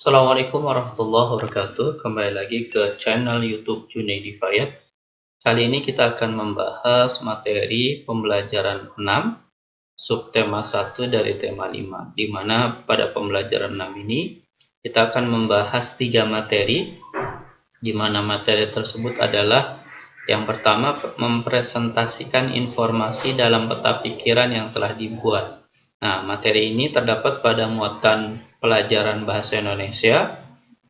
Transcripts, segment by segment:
Assalamualaikum warahmatullahi wabarakatuh. Kembali lagi ke channel YouTube Junaidi Fayad. Kali ini kita akan membahas materi pembelajaran 6, subtema 1 dari tema 5, di mana pada pembelajaran 6 ini kita akan membahas 3 materi, di mana materi tersebut adalah yang pertama, mempresentasikan informasi dalam peta pikiran yang telah dibuat. Nah, materi ini terdapat pada muatan pelajaran bahasa Indonesia.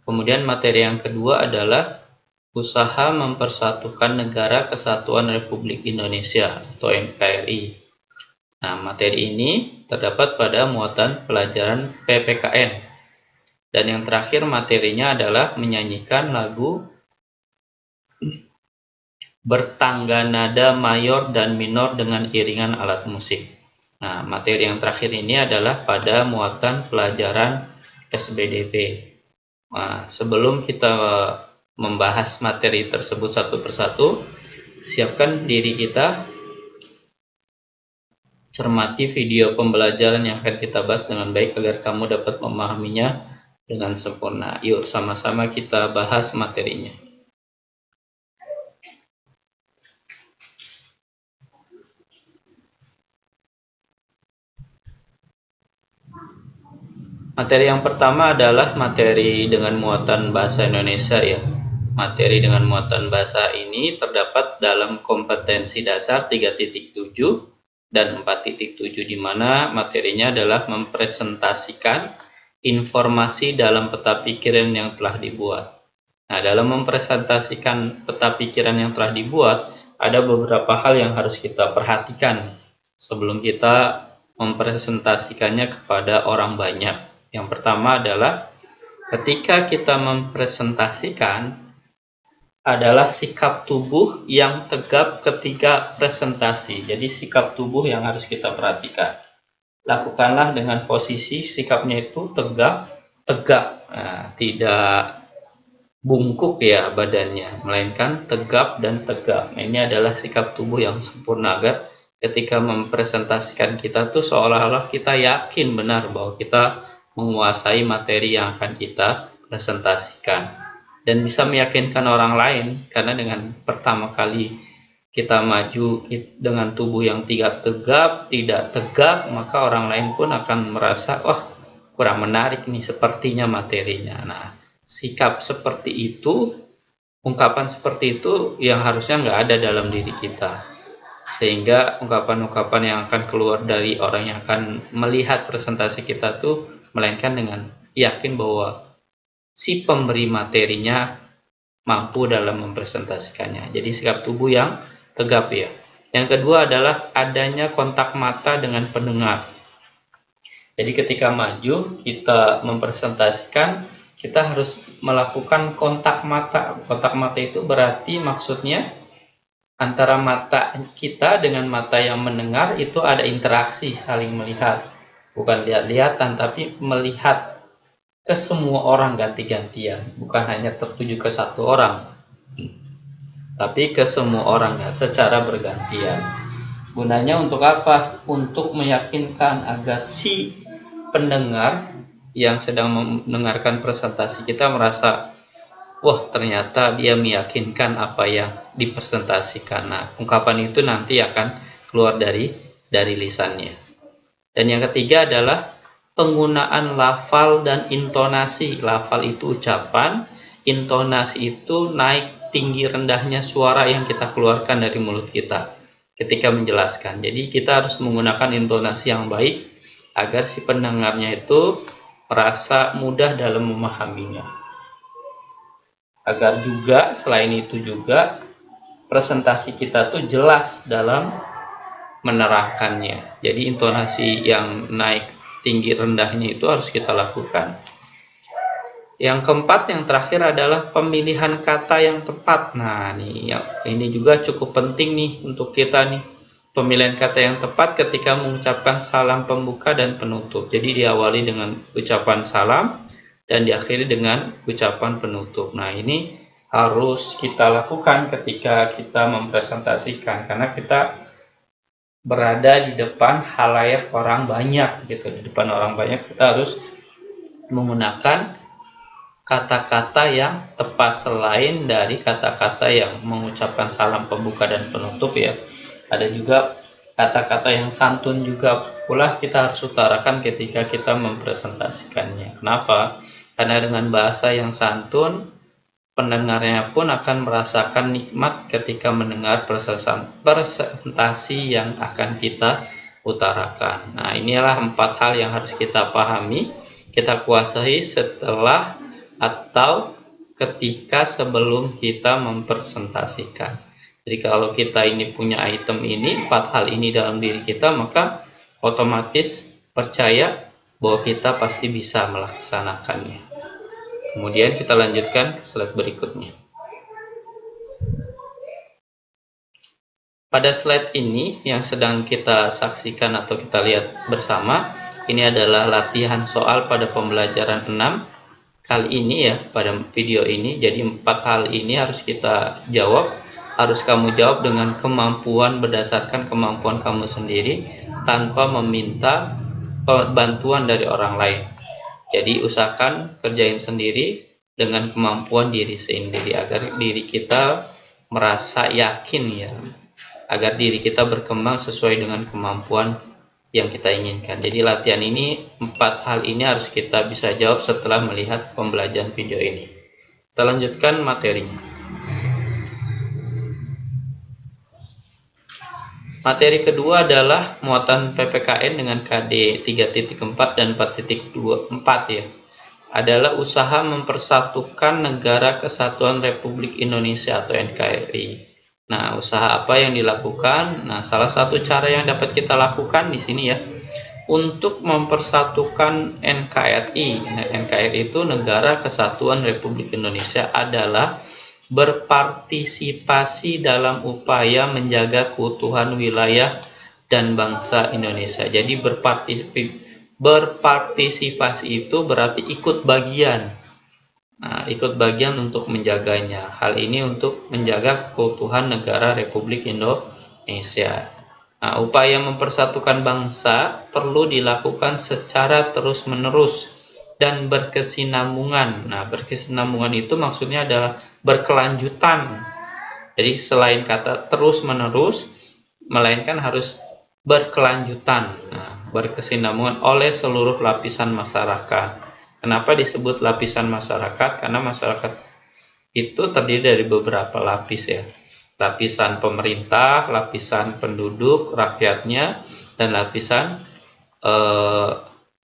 Kemudian materi yang kedua adalah usaha mempersatukan Negara Kesatuan Republik Indonesia atau NKRI. Nah, materi ini terdapat pada muatan pelajaran PPKN. Dan yang terakhir materinya adalah menyanyikan lagu bertangga nada mayor dan minor dengan iringan alat musik. Nah, materi yang terakhir ini adalah pada muatan pelajaran SBDP. Nah, sebelum kita membahas materi tersebut satu persatu, siapkan diri kita, cermati video pembelajaran yang akan kita bahas dengan baik agar kamu dapat memahaminya dengan sempurna. Yuk sama-sama kita bahas materinya. Materi yang pertama adalah materi dengan muatan bahasa Indonesia ya. Materi dengan muatan bahasa ini terdapat dalam kompetensi dasar 3.7 dan 4.7, di mana materinya adalah mempresentasikan informasi dalam peta pikiran yang telah dibuat. Nah, dalam mempresentasikan peta pikiran yang telah dibuat, ada beberapa hal yang harus kita perhatikan sebelum kita mempresentasikannya kepada orang banyak. Yang pertama adalah ketika kita mempresentasikan adalah sikap tubuh yang tegap ketika presentasi. Jadi sikap tubuh yang harus kita perhatikan. Lakukanlah dengan posisi sikapnya itu tegak. Nah, tidak bungkuk ya badannya, melainkan tegap dan tegak. Nah, ini adalah sikap tubuh yang sempurna agar ketika mempresentasikan kita tuh seolah-olah kita yakin benar bahwa kita menguasai materi yang akan kita presentasikan dan bisa meyakinkan orang lain, karena dengan pertama kali kita maju dengan tubuh yang tidak tegak, maka orang lain pun akan merasa wah kurang menarik nih sepertinya materinya. Nah, sikap seperti itu, ungkapan seperti itu yang harusnya nggak ada dalam diri kita, sehingga ungkapan-ungkapan yang akan keluar dari orang yang akan melihat presentasi kita tuh melainkan dengan yakin bahwa si pemberi materinya mampu dalam mempresentasikannya. Jadi sikap tubuh yang tegap ya. Yang kedua adalah adanya kontak mata dengan pendengar. Jadi ketika maju kita mempresentasikan, kita harus melakukan kontak mata. Kontak mata itu berarti maksudnya antara mata kita dengan mata yang mendengar itu ada interaksi, saling melihat. Bukan lihat-lihatan, tapi melihat ke semua orang ganti-gantian, bukan hanya tertuju ke satu orang, tapi ke semua orang ya, secara bergantian. Gunanya untuk apa? Untuk meyakinkan agar si pendengar yang sedang mendengarkan presentasi kita merasa, wah ternyata dia meyakinkan apa yang dipresentasikan. Nah, ungkapan itu nanti akan keluar dari lisannya. Dan yang ketiga adalah penggunaan lafal dan intonasi. Lafal itu ucapan, intonasi itu naik tinggi rendahnya suara yang kita keluarkan dari mulut kita ketika menjelaskan. Jadi kita harus menggunakan intonasi yang baik agar si pendengarnya itu merasa mudah dalam memahaminya. Agar juga selain itu juga presentasi kita tuh jelas dalam menerangkannya. Jadi intonasi yang naik tinggi rendahnya itu harus kita lakukan. Yang keempat, yang terakhir adalah pemilihan kata yang tepat. Nah, ini juga cukup penting nih untuk kita nih. Pemilihan kata yang tepat ketika mengucapkan salam pembuka dan penutup. Jadi diawali dengan ucapan salam dan diakhiri dengan ucapan penutup. Nah, ini harus kita lakukan ketika kita mempresentasikan, karena kita berada di depan halayak orang banyak gitu. Di depan orang banyak kita harus menggunakan kata-kata yang tepat selain dari kata-kata yang mengucapkan salam pembuka dan penutup ya. Ada juga kata-kata yang santun juga pula kita harus utarakan ketika kita mempresentasikannya. Kenapa? Karena dengan bahasa yang santun, pendengarnya pun akan merasakan nikmat ketika mendengar presentasi yang akan kita utarakan. Nah, inilah 4 hal yang harus kita pahami, kita kuasai setelah atau ketika sebelum kita mempresentasikan. Jadi kalau kita ini punya item ini, 4 hal ini dalam diri kita, maka otomatis percaya bahwa kita pasti bisa melaksanakannya. Kemudian kita lanjutkan ke slide berikutnya. Pada slide ini yang sedang kita saksikan atau kita lihat bersama, ini adalah latihan soal pada pembelajaran 6. Kali ini ya, pada video ini, jadi 4 hal ini harus kita jawab, harus kamu jawab dengan kemampuan berdasarkan kemampuan kamu sendiri tanpa meminta bantuan dari orang lain. Jadi usahakan kerjain sendiri dengan kemampuan diri sendiri agar diri kita merasa yakin ya, agar diri kita berkembang sesuai dengan kemampuan yang kita inginkan. Jadi latihan ini, 4 hal ini harus kita bisa jawab setelah melihat pembelajaran video ini. Kita lanjutkan materinya. Materi kedua adalah muatan PPKN dengan KD 3.4 dan 4.24 ya. Adalah usaha mempersatukan Negara Kesatuan Republik Indonesia atau NKRI. Nah, usaha apa yang dilakukan? Nah, salah satu cara yang dapat kita lakukan di sini ya, untuk mempersatukan NKRI. Nah, NKRI itu Negara Kesatuan Republik Indonesia adalah berpartisipasi dalam upaya menjaga keutuhan wilayah dan bangsa Indonesia. Jadi berpartisipasi itu berarti ikut bagian. Nah, ikut bagian untuk menjaganya. Hal ini untuk menjaga keutuhan negara Republik Indonesia. Nah, upaya mempersatukan bangsa perlu dilakukan secara terus-menerus dan berkesinambungan. Nah, berkesinambungan itu maksudnya adalah berkelanjutan. Jadi selain kata terus-menerus, melainkan harus berkelanjutan. Nah, berkesinambungan oleh seluruh lapisan masyarakat. Kenapa disebut lapisan masyarakat? Karena masyarakat itu terdiri dari beberapa lapis ya. Lapisan pemerintah, lapisan penduduk, rakyatnya, dan lapisan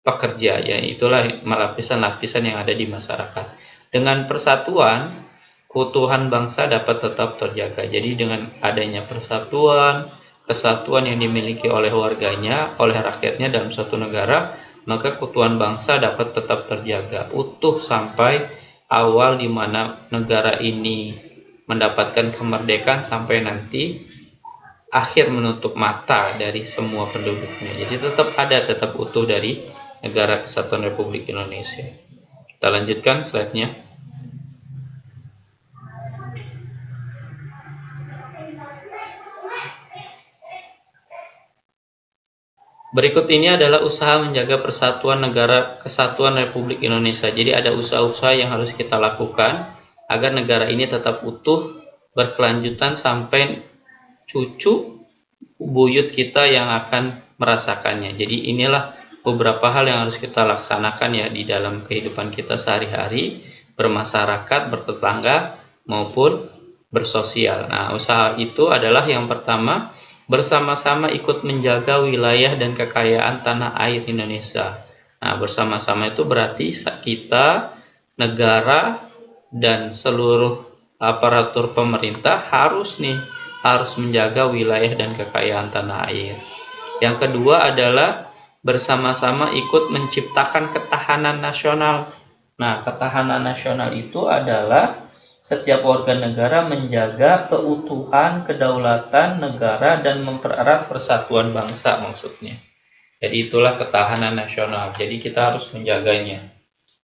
pekerja. Ya, itulah lapisan-lapisan yang ada di masyarakat. Dengan persatuan, keutuhan bangsa dapat tetap terjaga. Jadi dengan adanya persatuan, kesatuan yang dimiliki oleh warganya, oleh rakyatnya dalam suatu negara, maka keutuhan bangsa dapat tetap terjaga utuh sampai awal di mana negara ini mendapatkan kemerdekaan sampai nanti akhir menutup mata dari semua penduduknya. Jadi tetap utuh dari Negara Kesatuan Republik Indonesia. Kita lanjutkan slide-nya. Berikut ini adalah usaha menjaga persatuan Negara Kesatuan Republik Indonesia. Jadi ada usaha-usaha yang harus kita lakukan agar negara ini tetap utuh, berkelanjutan sampai cucu buyut kita yang akan merasakannya. Jadi inilah beberapa hal yang harus kita laksanakan ya di dalam kehidupan kita sehari-hari, bermasyarakat, bertetangga, maupun bersosial. Nah, usaha itu adalah yang pertama, bersama-sama ikut menjaga wilayah dan kekayaan tanah air Indonesia. Nah, bersama-sama itu berarti kita, negara, dan seluruh aparatur pemerintah harus menjaga wilayah dan kekayaan tanah air. Yang kedua adalah bersama-sama ikut menciptakan ketahanan nasional. Nah, ketahanan nasional itu adalah setiap warga negara menjaga keutuhan, kedaulatan negara dan mempererat persatuan bangsa maksudnya. Jadi itulah ketahanan nasional. Jadi kita harus menjaganya.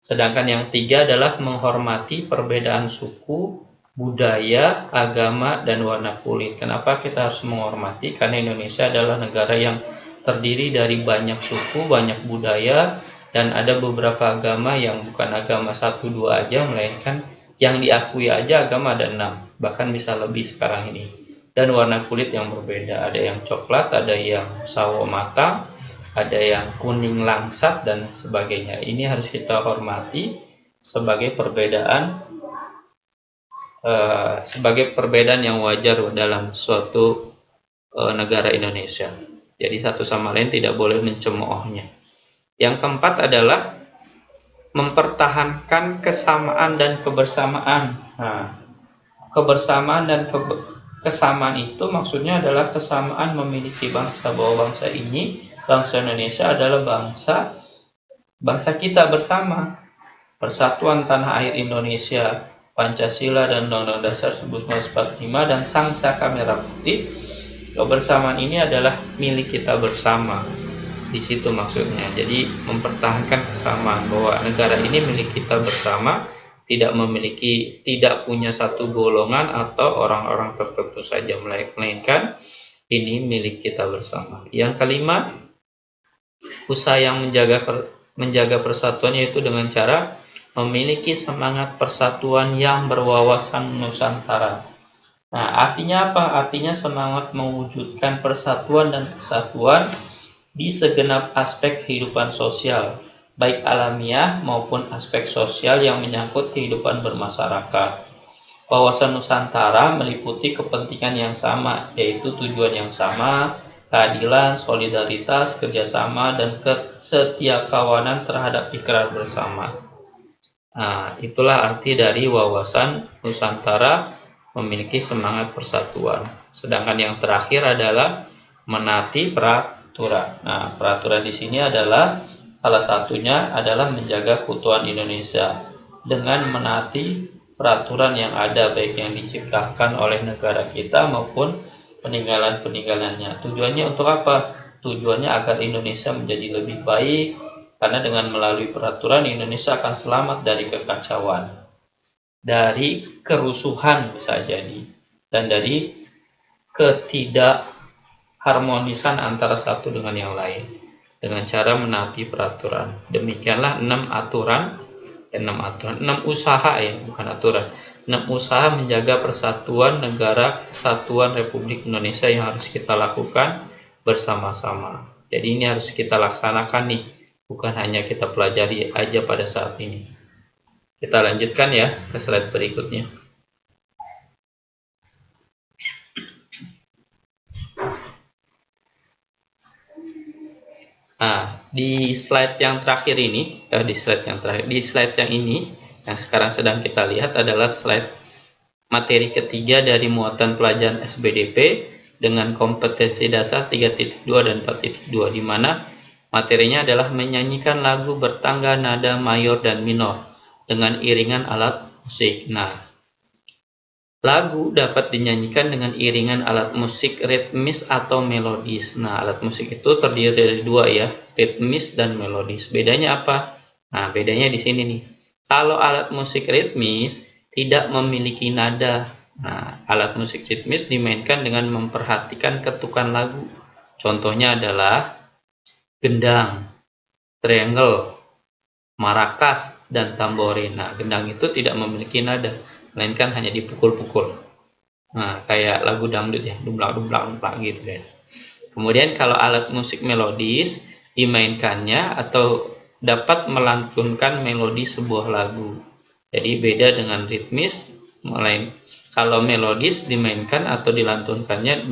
Sedangkan yang tiga adalah menghormati perbedaan suku, budaya, agama, dan warna kulit. Kenapa kita harus menghormati? Karena Indonesia adalah negara yang terdiri dari banyak suku, banyak budaya, Dan ada beberapa agama yang bukan agama 1-2 aja, melainkan yang diakui aja agama ada 6, bahkan bisa lebih sekarang ini. Dan warna kulit yang berbeda, ada yang coklat, ada yang sawo matang, ada yang kuning langsat, dan sebagainya. Ini harus kita hormati sebagai perbedaan yang wajar dalam suatu negara Indonesia. Jadi satu sama lain tidak boleh mencemoohnya. Yang keempat adalah mempertahankan kesamaan dan kebersamaan. Nah, kebersamaan dan kesamaan itu maksudnya adalah kesamaan memiliki bangsa, bahwa bangsa ini, bangsa Indonesia adalah bangsa kita bersama. Persatuan Tanah Air Indonesia, Pancasila dan Undang-Undang Dasar 1945 dan Sang Saka Merah Putih. Kebersamaan ini adalah milik kita bersama. Di situ maksudnya. Jadi mempertahankan kesamaan bahwa negara ini milik kita bersama, tidak punya satu golongan atau orang-orang tertentu saja, melainkan ini milik kita bersama. Yang kelima, usaha yang menjaga persatuan, yaitu dengan cara memiliki semangat persatuan yang berwawasan Nusantara. Nah, artinya apa? Artinya semangat mewujudkan persatuan dan kesatuan di segenap aspek kehidupan sosial, baik alamiah maupun aspek sosial yang menyangkut kehidupan bermasyarakat. Wawasan Nusantara meliputi kepentingan yang sama, yaitu tujuan yang sama, keadilan, solidaritas, kerjasama, dan kesetiakawanan terhadap ikrar bersama. Nah, itulah arti dari wawasan Nusantara memiliki semangat persatuan. Sedangkan yang terakhir adalah menaati peraturan. Nah, peraturan di sini adalah salah satunya adalah menjaga keutuhan Indonesia dengan menaati peraturan yang ada, baik yang diciptakan oleh negara kita maupun peninggalan-peninggalannya. Tujuannya untuk apa? Tujuannya agar Indonesia menjadi lebih baik, karena dengan melalui peraturan Indonesia akan selamat dari kekacauan, dari kerusuhan bisa jadi, dan dari ketidakharmonisan antara satu dengan yang lain dengan cara menaati peraturan. Demikianlah 6 usaha, bukan aturan. 6 usaha menjaga persatuan negara kesatuan Republik Indonesia yang harus kita lakukan bersama-sama. Jadi ini harus kita laksanakan nih, bukan hanya kita pelajari aja pada saat ini. Kita lanjutkan ya ke slide berikutnya. Nah, di slide yang terakhir ini, di slide yang ini yang sekarang sedang kita lihat adalah slide materi ketiga dari muatan pelajaran SBDP dengan kompetensi dasar 3.2 dan 4.2, di mana materinya adalah menyanyikan lagu bertangga nada mayor dan minor dengan iringan alat musik. Nah, lagu dapat dinyanyikan dengan iringan alat musik ritmis atau melodis. Nah, alat musik itu terdiri dari 2 ya, ritmis dan melodis. Bedanya apa? Nah, bedanya di sini nih. Kalau alat musik ritmis tidak memiliki nada. Nah, alat musik ritmis dimainkan dengan memperhatikan ketukan lagu. Contohnya adalah gendang, triangle, marakas, dan tamborin. Nah, gendang itu tidak memiliki nada, melainkan hanya dipukul-pukul. Nah, kayak lagu dangdut ya, dumplak-dumplak gitu ya. Kemudian kalau alat musik melodis dimainkannya atau dapat melantunkan melodi sebuah lagu. Jadi beda dengan ritmis, kalau melodis dimainkan atau dilantunkannya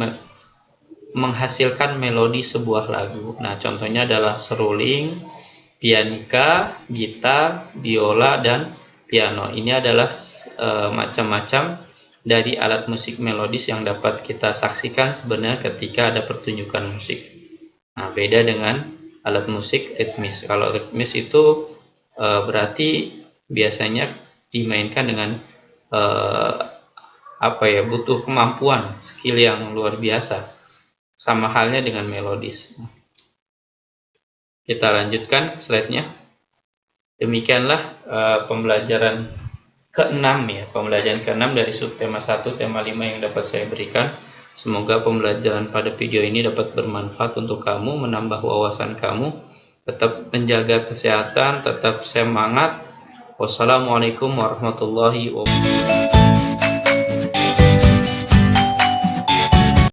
menghasilkan melodi sebuah lagu. Nah, contohnya adalah seruling, pianika, gitar, biola, dan piano. Ini adalah macam-macam dari alat musik melodis yang dapat kita saksikan sebenarnya ketika ada pertunjukan musik. Nah, beda dengan alat musik ritmis. Kalau ritmis itu berarti biasanya dimainkan dengan butuh kemampuan, skill yang luar biasa. Sama halnya dengan melodis. Kita lanjutkan slide-nya. Demikianlah pembelajaran ke-6 ya, pembelajaran ke-6 dari subtema 1 tema 5 yang dapat saya berikan. Semoga pembelajaran pada video ini dapat bermanfaat untuk kamu, menambah wawasan kamu Tetap menjaga kesehatan, tetap semangat. Wassalamualaikum warahmatullahi wabarakatuh.